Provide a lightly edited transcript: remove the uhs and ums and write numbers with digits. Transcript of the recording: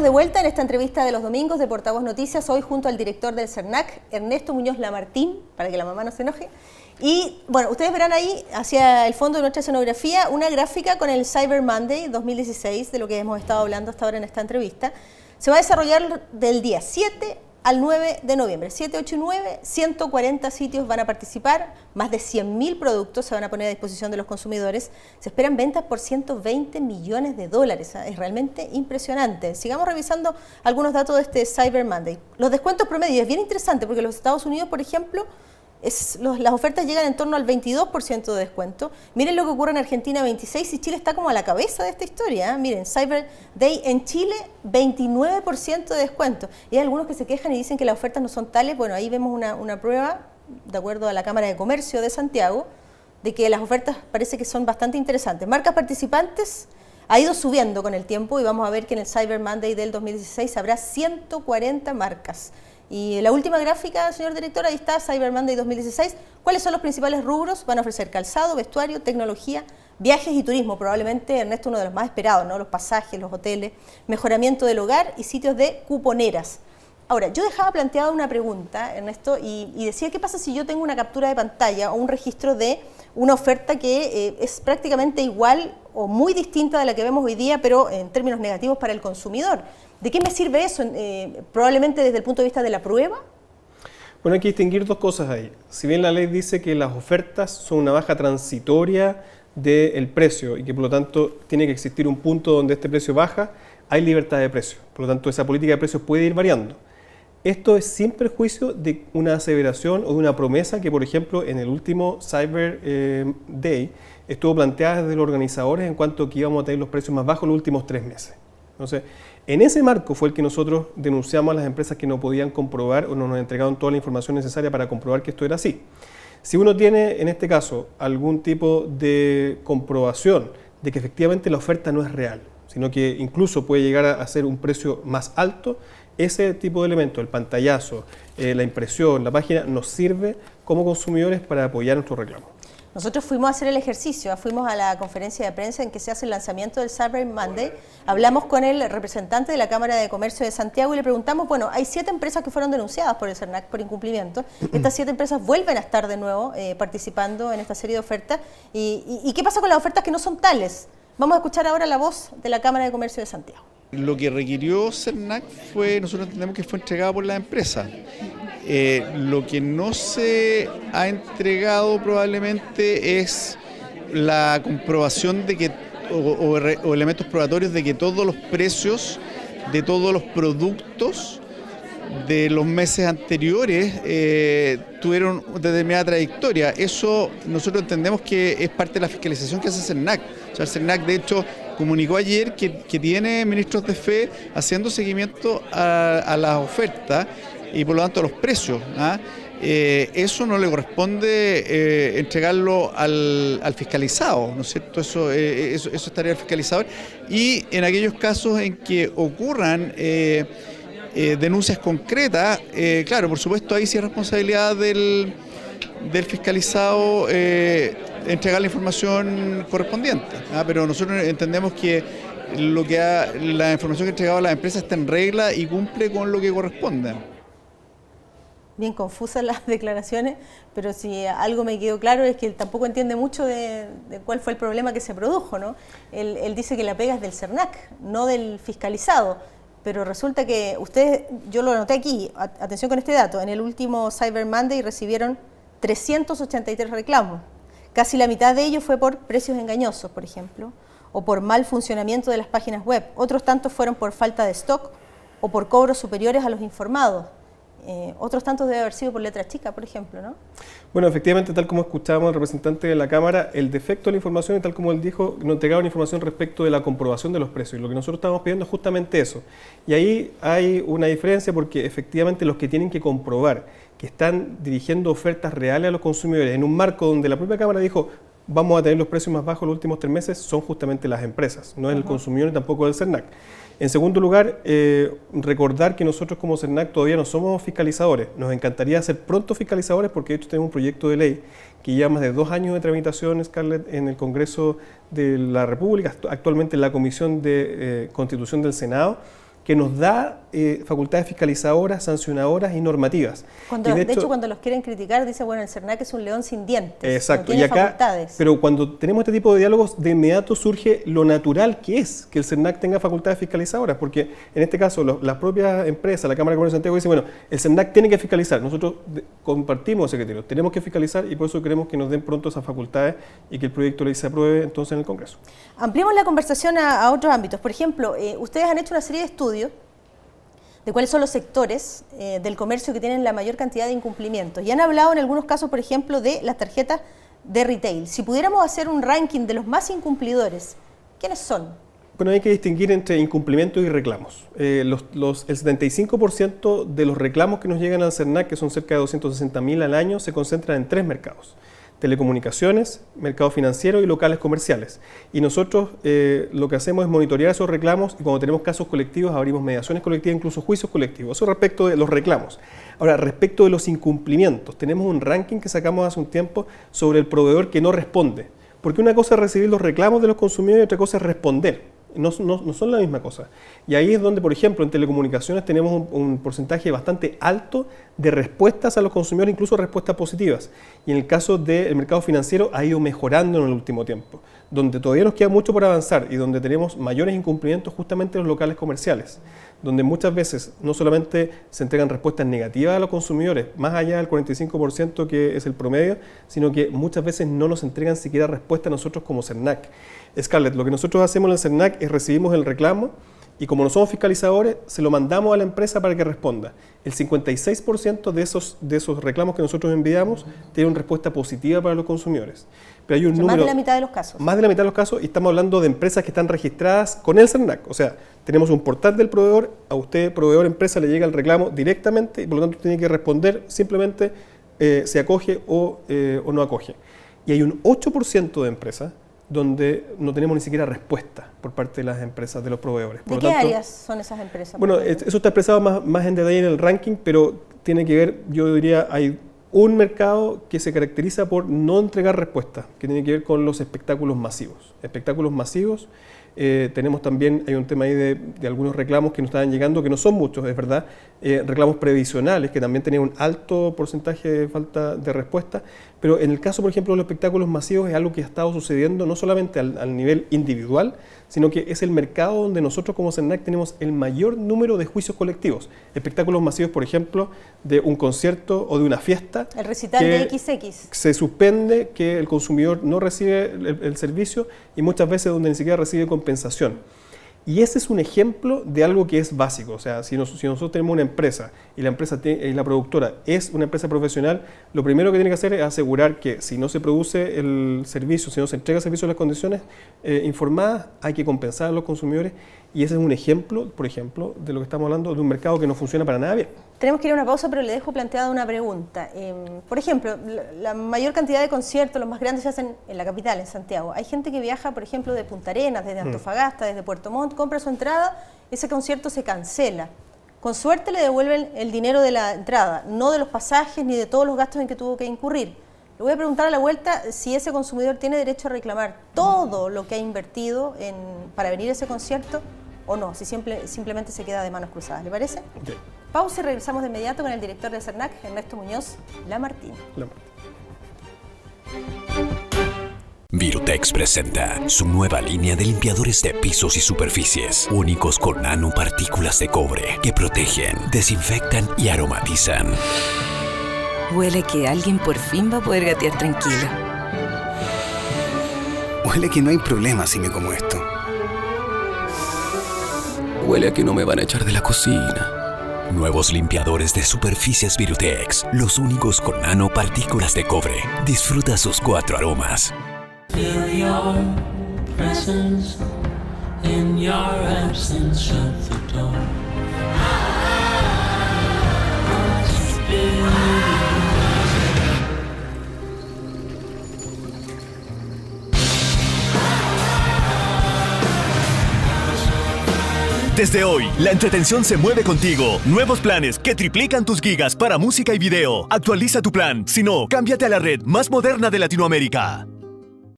de vuelta en esta entrevista de los domingos de Portavoz Noticias, hoy junto al director del CERNAC, Ernesto Muñoz Lamartín, para que la mamá no se enoje. Y bueno, ustedes verán ahí, hacia el fondo de nuestra escenografía, una gráfica con el Cyber Monday 2016, de lo que hemos estado hablando hasta ahora en esta entrevista. Se va a desarrollar del día 7 al 9 de noviembre, 7, 8 y 9, 140 sitios van a participar, más de 100.000 productos se van a poner a disposición de los consumidores. Se esperan ventas por 120 millones de dólares, es realmente impresionante. Sigamos revisando algunos datos de este Cyber Monday. Los descuentos promedio es bien interesante porque en los Estados Unidos, por ejemplo, las ofertas llegan en torno al 22% de descuento. Miren lo que ocurre en Argentina, 26%, y Chile está como a la cabeza de esta historia, ¿eh? Miren, Cyber Day en Chile, 29% de descuento. Y hay algunos que se quejan y dicen que las ofertas no son tales. Bueno, ahí vemos una prueba, de acuerdo a la Cámara de Comercio de Santiago, de que las ofertas parece que son bastante interesantes. Marcas participantes ha ido subiendo con el tiempo y vamos a ver que en el Cyber Monday del 2016 habrá 140 marcas. Y la última gráfica, señor director, ahí está, Cyber Monday 2016. ¿Cuáles son los principales rubros? Van a ofrecer calzado, vestuario, tecnología, viajes y turismo. Probablemente, Ernesto, uno de los más esperados, ¿no? Los pasajes, los hoteles, mejoramiento del hogar y sitios de cuponeras. Ahora, yo dejaba planteada una pregunta, Ernesto, y decía, ¿qué pasa si yo tengo una captura de pantalla o un registro de una oferta que es prácticamente igual o muy distinta de la que vemos hoy día, pero en términos negativos para el consumidor? ¿De qué me sirve eso? Probablemente desde el punto de vista de la prueba. Bueno, hay que distinguir dos cosas ahí. Si bien la ley dice que las ofertas son una baja transitoria del precio y que por lo tanto tiene que existir un punto donde este precio baja, hay libertad de precio. Por lo tanto, esa política de precios puede ir variando. Esto es sin perjuicio de una aseveración o de una promesa que, por ejemplo, en el último Cyber Day estuvo planteada desde los organizadores en cuanto a que íbamos a tener los precios más bajos los últimos 3 meses. Entonces, en ese marco fue el que nosotros denunciamos a las empresas que no podían comprobar o no nos entregaron toda la información necesaria para comprobar que esto era así. Si uno tiene, en este caso, algún tipo de comprobación de que efectivamente la oferta no es real, sino que incluso puede llegar a ser un precio más alto, ese tipo de elementos, el pantallazo, la impresión, la página, nos sirve como consumidores para apoyar nuestro reclamo. Nosotros fuimos a hacer el ejercicio, fuimos a la conferencia de prensa en que se hace el lanzamiento del Cyber Monday, hablamos con el representante de la Cámara de Comercio de Santiago y le preguntamos, bueno, hay 7 empresas que fueron denunciadas por el CERNAC por incumplimiento, estas 7 empresas vuelven a estar de nuevo participando en esta serie de ofertas, y ¿qué pasa con las ofertas que no son tales? Vamos a escuchar ahora la voz de la Cámara de Comercio de Santiago. Lo que requirió CERNAC nosotros entendemos que fue entregado por la empresa. Lo que no se ha entregado probablemente es la comprobación de que, o elementos probatorios de que todos los precios de todos los productos de los meses anteriores tuvieron determinada trayectoria. Eso nosotros entendemos que es parte de la fiscalización que hace CERNAC. O sea, el CERNAC de hecho comunicó ayer que tiene ministros de fe haciendo seguimiento a las ofertas y por lo tanto a los precios. Eso no le corresponde entregarlo al fiscalizado, ¿no es cierto? Eso es tarea del fiscalizador. Y en aquellos casos en que ocurran denuncias concretas, claro, por supuesto ahí sí es responsabilidad del fiscalizado entregar la información correspondiente, pero nosotros entendemos que la información que ha entregado a las empresas está en regla y cumple con lo que corresponde. Bien confusas las declaraciones, pero si algo me quedó claro es que él tampoco entiende mucho de cuál fue el problema que se produjo, ¿no? Él dice que la pega es del CERNAC, no del fiscalizado, pero resulta que ustedes, yo lo anoté aquí, atención con este dato, en el último Cyber Monday recibieron 383 reclamos, casi la mitad de ellos fue por precios engañosos, por ejemplo, o por mal funcionamiento de las páginas web, otros tantos fueron por falta de stock o por cobros superiores a los informados. Otros tantos debe haber sido por letra chica, por ejemplo, ¿no? Bueno, efectivamente, tal como escuchábamos al representante de la Cámara, el defecto de la información, y tal como él dijo, no entregaron información respecto de la comprobación de los precios. Y lo que nosotros estamos pidiendo es justamente eso. Y ahí hay una diferencia porque efectivamente los que tienen que comprobar que están dirigiendo ofertas reales a los consumidores en un marco donde la propia Cámara dijo vamos a tener los precios más bajos los últimos 3 meses, son justamente las empresas, no es el consumidor ni tampoco el CERNAC. En segundo lugar, recordar que nosotros como CERNAC todavía no somos fiscalizadores. Nos encantaría ser pronto fiscalizadores porque de hecho tenemos un proyecto de ley que lleva más de 2 años de tramitación, Scarlett, en el Congreso de la República, actualmente en la Comisión de Constitución del Senado, que nos da facultades fiscalizadoras, sancionadoras y normativas. De hecho, cuando los quieren criticar, dice, bueno, el CERNAC es un león sin dientes. Exacto, no tiene facultades. Pero cuando tenemos este tipo de diálogos, de inmediato surge lo natural que es que el CERNAC tenga facultades fiscalizadoras, porque en este caso las propias empresas, la Cámara de Comercio de Santiago dice, bueno, el CERNAC tiene que fiscalizar, nosotros compartimos ese criterio, tenemos que fiscalizar y por eso queremos que nos den pronto esas facultades y que el proyecto de ley se apruebe entonces en el Congreso. Ampliemos la conversación a otros ámbitos. Por ejemplo, ustedes han hecho una serie de estudios de cuáles son los sectores del comercio que tienen la mayor cantidad de incumplimientos. Y han hablado en algunos casos, por ejemplo, de las tarjetas de retail. Si pudiéramos hacer un ranking de los más incumplidores, ¿quiénes son? Bueno, hay que distinguir entre incumplimientos y reclamos. El 75% de los reclamos que nos llegan al CERNAC, que son cerca de 260.000 al año, se concentran en 3 mercados. Telecomunicaciones, mercado financiero y locales comerciales. Y nosotros lo que hacemos es monitorear esos reclamos y cuando tenemos casos colectivos abrimos mediaciones colectivas, incluso juicios colectivos. Eso respecto de los reclamos. Ahora, respecto de los incumplimientos, tenemos un ranking que sacamos hace un tiempo sobre el proveedor que no responde. Porque una cosa es recibir los reclamos de los consumidores y otra cosa es responder. No son la misma cosa. Y ahí es donde, por ejemplo, en telecomunicaciones tenemos un porcentaje bastante alto de respuestas a los consumidores, incluso respuestas positivas. Y en el caso del mercado financiero ha ido mejorando en el último tiempo, donde todavía nos queda mucho por avanzar y donde tenemos mayores incumplimientos justamente en los locales comerciales, donde muchas veces no solamente se entregan respuestas negativas a los consumidores, más allá del 45% que es el promedio, sino que muchas veces no nos entregan siquiera respuesta a nosotros como CERNAC. Scarlett, lo que nosotros hacemos en el CERNAC es recibimos el reclamo y como no somos fiscalizadores, se lo mandamos a la empresa para que responda. El 56% de esos reclamos que nosotros enviamos tiene una respuesta positiva para los consumidores. Pero hay un número, más de la mitad de los casos. Más de la mitad de los casos, y estamos hablando de empresas que están registradas con el CERNAC. O sea, tenemos un portal del proveedor, a usted, proveedor empresa, le llega el reclamo directamente y por lo tanto tiene que responder, simplemente se acoge o no acoge. Y hay un 8% de empresas donde no tenemos ni siquiera respuesta por parte de las empresas, de los proveedores. ¿De qué áreas son esas empresas? Bueno, eso está expresado más en detalle en el ranking, pero tiene que ver, yo diría, hay un mercado que se caracteriza por no entregar respuestas, que tiene que ver con los espectáculos masivos. Espectáculos masivos, tenemos también, hay un tema ahí de algunos reclamos que nos estaban llegando, que no son muchos, es verdad, reclamos previsionales, que también tenían un alto porcentaje de falta de respuesta, pero en el caso, por ejemplo, de los espectáculos masivos es algo que ha estado sucediendo no solamente al nivel individual, sino que es el mercado donde nosotros como CERNAC tenemos el mayor número de juicios colectivos. Espectáculos masivos, por ejemplo, de un concierto o de una fiesta. El recital de XX. Se suspende, que el consumidor no recibe el servicio y muchas veces donde ni siquiera recibe compensación. Y ese es un ejemplo de algo que es básico. O sea, si nosotros tenemos una empresa y la productora es una empresa profesional, lo primero que tiene que hacer es asegurar que si no se produce el servicio, si no se entrega el servicio en las condiciones informadas, hay que compensar a los consumidores. Y ese es un ejemplo, por ejemplo, de lo que estamos hablando, de un mercado que no funciona para nada bien. Tenemos que ir a una pausa, pero le dejo planteada una pregunta. Por ejemplo, la mayor cantidad de conciertos, los más grandes, se hacen en la capital, en Santiago. Hay gente que viaja, por ejemplo, de Punta Arenas, desde Antofagasta, desde Puerto Montt, compra su entrada, ese concierto se cancela. Con suerte le devuelven el dinero de la entrada, no de los pasajes ni de todos los gastos en que tuvo que incurrir. Le voy a preguntar a la vuelta si ese consumidor tiene derecho a reclamar todo lo que ha invertido para venir a ese concierto o no, si simplemente se queda de manos cruzadas. ¿Le parece? Okay. Pausa y regresamos de inmediato con el director de CERNAC, Ernesto Muñoz Lamartín. Virutex presenta su nueva línea de limpiadores de pisos y superficies, únicos con nanopartículas de cobre que protegen, desinfectan y aromatizan. Huele que alguien por fin va a poder gatear tranquilo. Huele que no hay problema si me como esto. Huele a que no me van a echar de la cocina. Nuevos limpiadores de superficies Virutex, los únicos con nanopartículas de cobre. Disfruta sus 4 aromas. Feel your presence in your absence. Shut the door. Desde hoy, la entretención se mueve contigo. Nuevos planes que triplican tus gigas para música y video. Actualiza tu plan. Si no, cámbiate a la red más moderna de Latinoamérica.